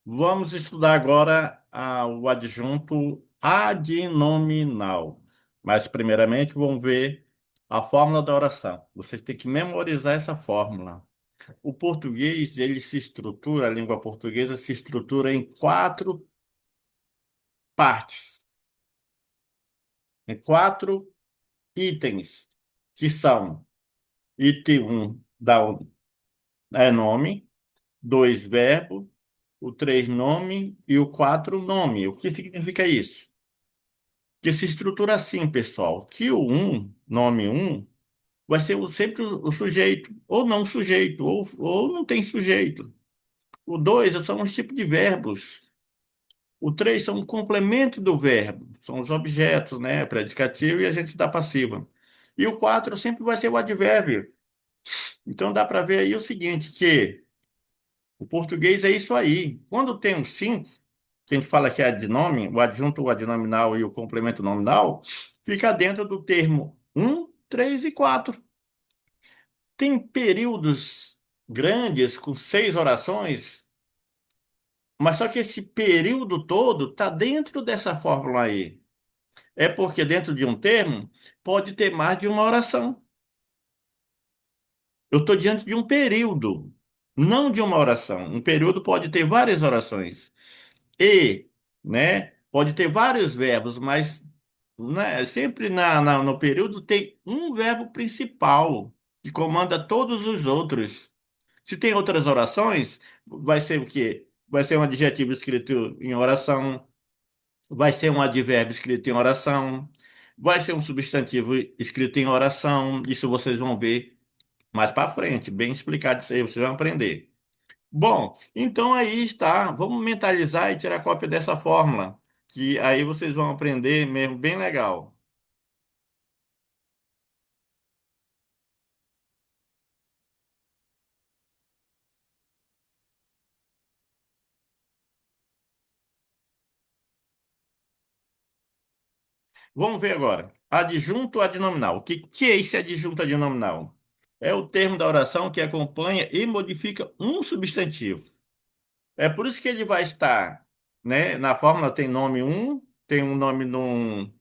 Vamos estudar agora o adjunto adnominal. Mas, primeiramente, vamos ver a fórmula da oração. Vocês têm que memorizar essa fórmula. O português, ele se estrutura, a língua portuguesa se estrutura em quatro partes, em quatro itens, que são item 1 é nome, 2 verbo, o 3 nome e o 4 nome. O que significa isso? Que se estrutura assim, pessoal, que o um, nome um, vai ser sempre o sujeito, ou não sujeito, ou não tem sujeito. O 2 são os tipos de verbos. O 3 são um complemento do verbo, são os objetos, né? Predicativo e a gente dá passiva. E o 4 sempre vai ser o advérbio. Então dá para ver aí o seguinte, que o português é isso aí. Quando tem um 5, que a gente fala que é adnome, o adjunto, o adnominal e o complemento nominal, fica dentro do termo um, 3 e 4. Tem períodos grandes com 6 orações, mas só que esse período todo está dentro dessa fórmula aí. É porque dentro de um termo pode ter mais de uma oração. Eu estou diante de um período, não de uma oração. Um período pode ter várias orações. E, né, pode ter vários verbos, mas né, sempre no período tem um verbo principal que comanda todos os outros. Se tem outras orações, vai ser o quê? Vai ser um adjetivo escrito em oração, vai ser um advérbio escrito em oração, vai ser um substantivo escrito em oração. Isso vocês vão ver mais para frente, bem explicado isso aí, vocês vão aprender. Bom, então aí está. Vamos mentalizar e tirar cópia dessa fórmula, que aí vocês vão aprender mesmo bem legal. Vamos ver agora. Adjunto adnominal. O que é esse adjunto adnominal? É o termo da oração que acompanha e modifica um substantivo. É por isso que ele vai estar, né? Na fórmula tem nome um, tem um nome no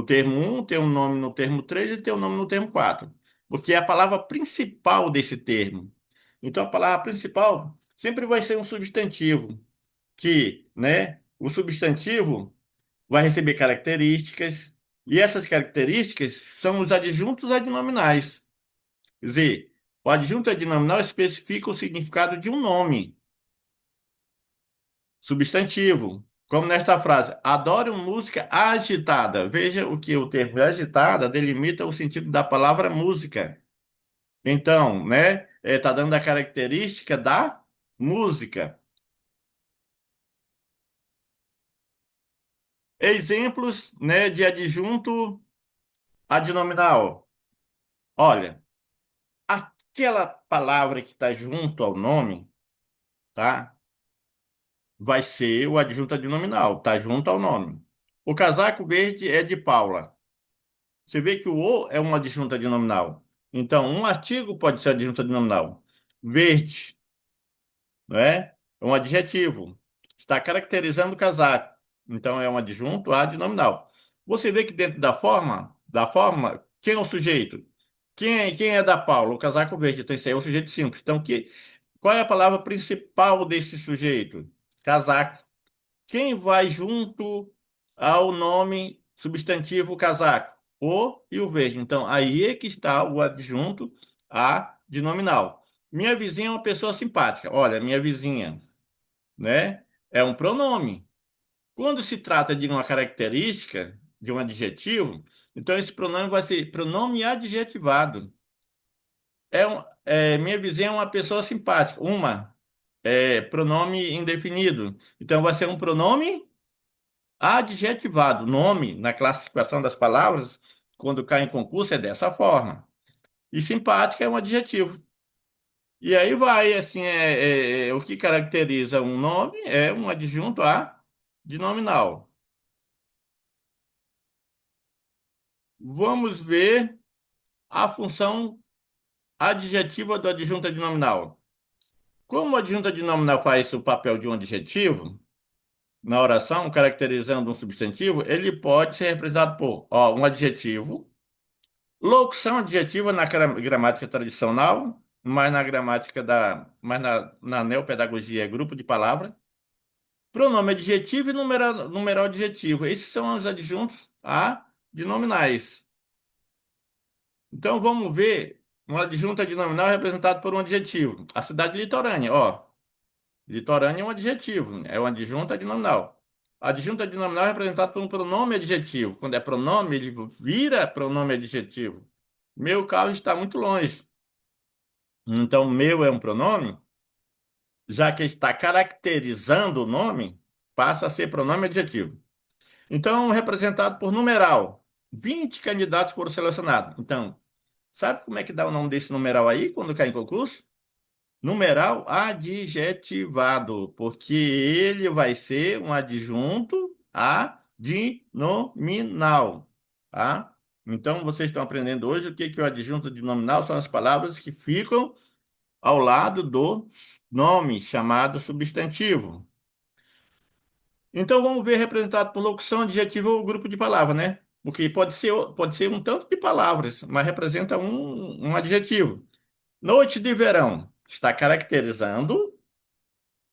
termo um, tem um nome no termo 3 e tem um nome no termo 4, porque é a palavra principal desse termo. Então, a palavra principal sempre vai ser um substantivo, que, né, o substantivo vai receber características, e essas características são os adjuntos adnominais. Quer dizer, o adjunto adnominal especifica o significado de um nome, substantivo. Como nesta frase, adoro música agitada. Veja o que o termo agitada delimita o sentido da palavra música. Então, né, tá dando a característica da música. Exemplos, né, de adjunto adnominal. Olha, aquela palavra que está junto ao nome, tá? Vai ser o adjunto adnominal, tá junto ao nome. O casaco verde é de Paula. Você vê que o é uma adjunta adnominal. Então, um artigo pode ser adjunta adnominal. Verde, não é? É um adjetivo. Está caracterizando o casaco. Então, é um adjunto adnominal. Você vê que dentro da forma, quem é o sujeito? Quem é da Paula? O casaco verde. Então, isso aí é o sujeito simples. Então, qual é a palavra principal desse sujeito? Casaco. Quem vai junto ao nome substantivo casaco? O e o verde. Então, aí é que está o adjunto a de nominal. Minha vizinha é uma pessoa simpática. Olha, minha vizinha, né? É um pronome. Quando se trata de uma característica, de um adjetivo, então esse pronome vai ser pronome adjetivado. Minha vizinha é uma pessoa simpática. Pronome indefinido. Então vai ser um pronome adjetivado, nome, na classificação das palavras, quando cai em concurso, é dessa forma. E simpática é um adjetivo. E aí vai, assim, o que caracteriza um nome é um adjunto a de nominal. Vamos ver a função adjetiva do adjunto adnominal. Como a adjunta nominal faz o papel de um adjetivo na oração, caracterizando um substantivo, ele pode ser representado por, ó, um adjetivo, locução adjetiva na gramática tradicional, mas na gramática mas na neopedagogia é grupo de palavras, pronome adjetivo e numeral adjetivo. Esses são os adjuntos de nominais. Então vamos ver um adjunto adnominal representado por um adjetivo. A cidade litorânea, ó. Litorânea é um adjetivo, é um adjunto adnominal. Adjunto adnominal é representado por um pronome adjetivo. Quando é pronome, ele vira pronome adjetivo. Meu carro está muito longe. Então, meu é um pronome, já que está caracterizando o nome, passa a ser pronome adjetivo. Então, representado por numeral. 20 candidatos foram selecionados. Então, sabe como é que dá o nome desse numeral aí quando cai em concurso? Numeral adjetivado, porque ele vai ser um adjunto adnominal, tá? Então, vocês estão aprendendo hoje o que que é o adjunto adnominal? São as palavras que ficam ao lado do nome, chamado substantivo. Então, vamos ver representado por locução, adjetivo ou grupo de palavras, né? Porque pode ser um tanto de palavras, mas representa um adjetivo. Noite de verão está caracterizando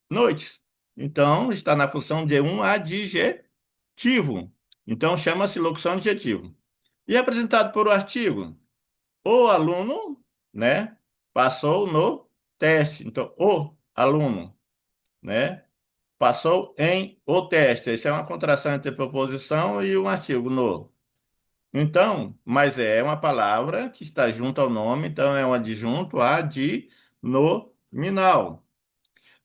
noites. Então, está na função de um adjetivo. Então, chama-se locução adjetivo. E apresentado por o artigo, o aluno, né, passou no teste. Então, o aluno, né, passou em o teste. Isso é uma contração entre preposição e um artigo no. Então, mas é uma palavra que está junto ao nome, então é um adjunto adnominal.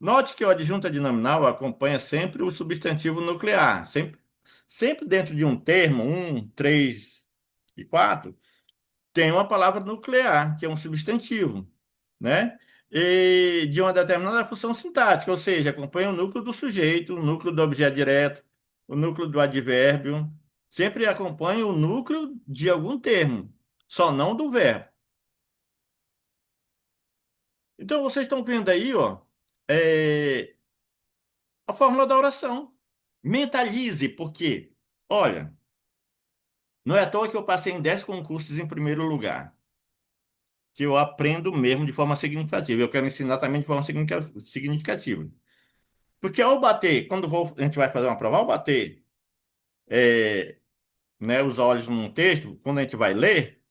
Note que o adjunto adnominal acompanha sempre o substantivo nuclear. Sempre dentro de um termo, um, três e quatro, tem uma palavra nuclear, que é um substantivo, né? E de uma determinada função sintática, ou seja, acompanha o núcleo do sujeito, o núcleo do objeto direto, o núcleo do advérbio. Sempre acompanha o núcleo de algum termo, só não do verbo. Então, vocês estão vendo aí, ó, é, a fórmula da oração. Mentalize, porque, olha, não é à toa que eu passei em 10 concursos em primeiro lugar, que eu aprendo mesmo de forma significativa. Eu quero ensinar também de forma significativa. Porque ao bater, a gente vai fazer uma prova, ao bater né, os olhos num texto, quando a gente vai ler,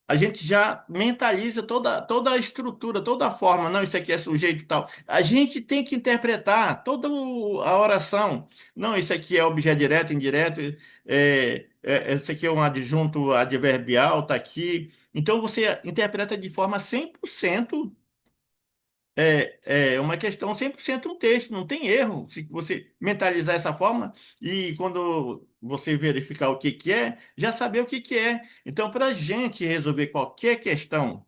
a gente já mentaliza toda a estrutura, toda a forma. Não, isso aqui é sujeito e tal. A gente tem que interpretar toda a oração. Não, isso aqui é objeto direto, indireto. Isso aqui é um adjunto adverbial, está aqui. Então, você interpreta de forma 100%. É uma questão 100% um texto, não tem erro. Se você mentalizar essa forma e quando você verificar o que que é, já saber o que que é. Então, para a gente resolver qualquer questão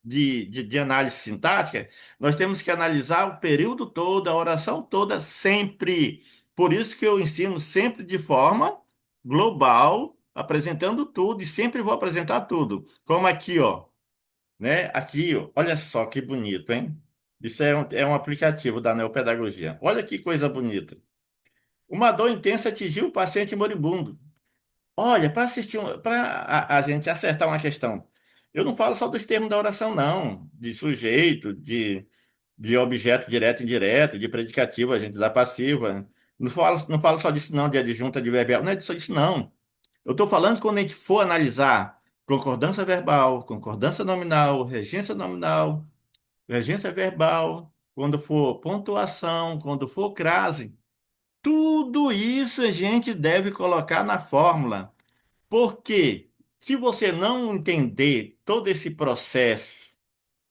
de análise sintática, nós temos que analisar o período todo, a oração toda, sempre. Por isso que eu ensino sempre de forma global, apresentando tudo e sempre vou apresentar tudo. Como aqui, ó, né? Aqui, ó, olha só que bonito, hein? Isso é um aplicativo da Neopedagogia. Olha que coisa bonita. Uma dor intensa atingiu o paciente moribundo. Olha, para assistir, para a gente acertar uma questão, eu não falo só dos termos da oração, não, de sujeito, de objeto direto e indireto, de predicativo, a gente dá passiva. Não falo só disso, não, de adjunta adverbial, não é só disso, não. Eu estou falando quando a gente for analisar concordância verbal, concordância nominal, regência verbal, quando for pontuação, quando for crase, tudo isso a gente deve colocar na fórmula. Porque se você não entender todo esse processo,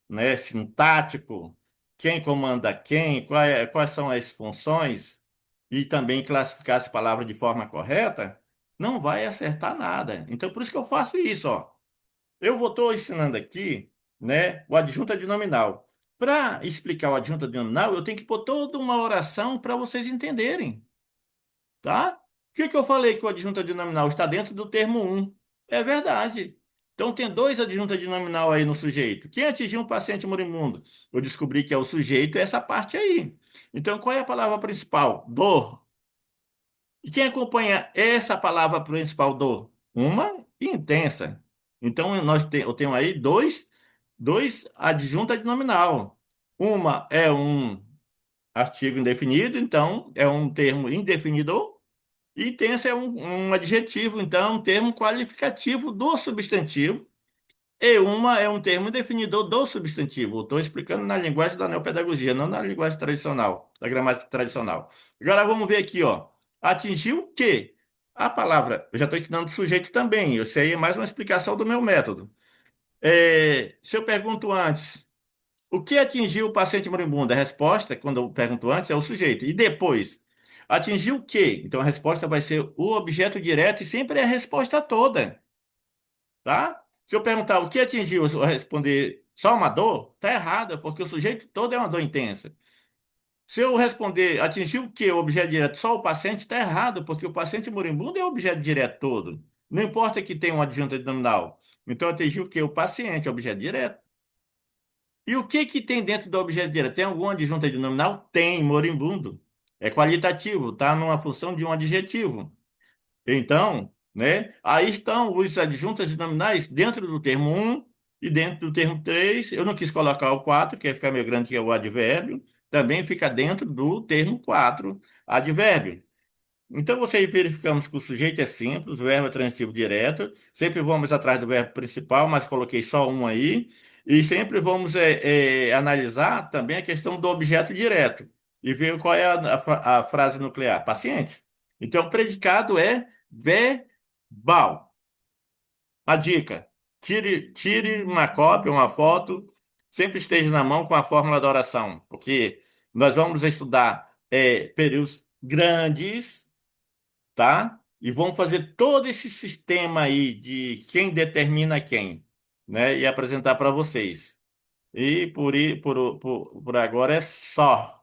né, sintático, quem comanda quem, quais são as funções, e também classificar as palavras de forma correta, não vai acertar nada. Então, por isso que eu faço isso, ó. Eu vou estou ensinando aqui, né, o adjunto adnominal. Para explicar o adjunto adnominal, eu tenho que pôr toda uma oração para vocês entenderem, tá? O que que eu falei que o adjunto adnominal está dentro do termo um? É verdade. Então tem dois adjuntos adnominal aí no sujeito. Quem atingiu um paciente moribundo? Eu descobri que é o sujeito, é essa parte aí. Então qual é a palavra principal? Dor. E quem acompanha essa palavra principal dor? Uma intensa. Então eu tenho aí dois adjuntos adnominal. Uma é um artigo indefinido, então é um termo indefinido. E intensa é um adjetivo, então é um termo qualificativo do substantivo. E uma é um termo definidor do substantivo. Estou explicando na linguagem da neopedagogia, não na linguagem tradicional, da gramática tradicional. Agora vamos ver aqui, ó. Atingiu o quê? A palavra, eu já estou ensinando o sujeito também. Isso aí é mais uma explicação do meu método. Se eu pergunto antes, o que atingiu o paciente moribundo? A resposta, quando eu pergunto antes, é o sujeito. E depois, atingiu o quê? Então a resposta vai ser o objeto direto e sempre é a resposta toda, tá? Se eu perguntar o que atingiu, se eu responder só uma dor, tá errado, porque o sujeito todo é uma dor intensa. Se eu responder atingiu o que, o objeto direto, só o paciente, tá errado, porque o paciente moribundo é o objeto direto todo. Não importa que tenha um adjunto adnominal. Então atingiu o que? O paciente, objeto direto. E o que que tem dentro do objeto direto? Tem algum adjunto adnominal? Tem, moribundo. É qualitativo, tá numa função de um adjetivo. Então, né, aí estão os adjuntos nominais dentro do termo um e dentro do termo 3. Eu não quis colocar o 4, que ia ficar meio grande, que é o advérbio. Também fica dentro do termo 4, advérbio. Então, você verificamos que o sujeito é simples, o verbo é transitivo direto. Sempre vamos atrás do verbo principal, mas coloquei só um aí. E sempre vamos analisar também a questão do objeto direto e ver qual é a frase nuclear. Paciente. Então, o predicado é verbal. A dica: tire uma cópia, uma foto, sempre esteja na mão com a fórmula da oração, porque nós vamos estudar períodos grandes, tá? E vamos fazer todo esse sistema aí de quem determina quem, né? E apresentar para vocês. E por agora é só.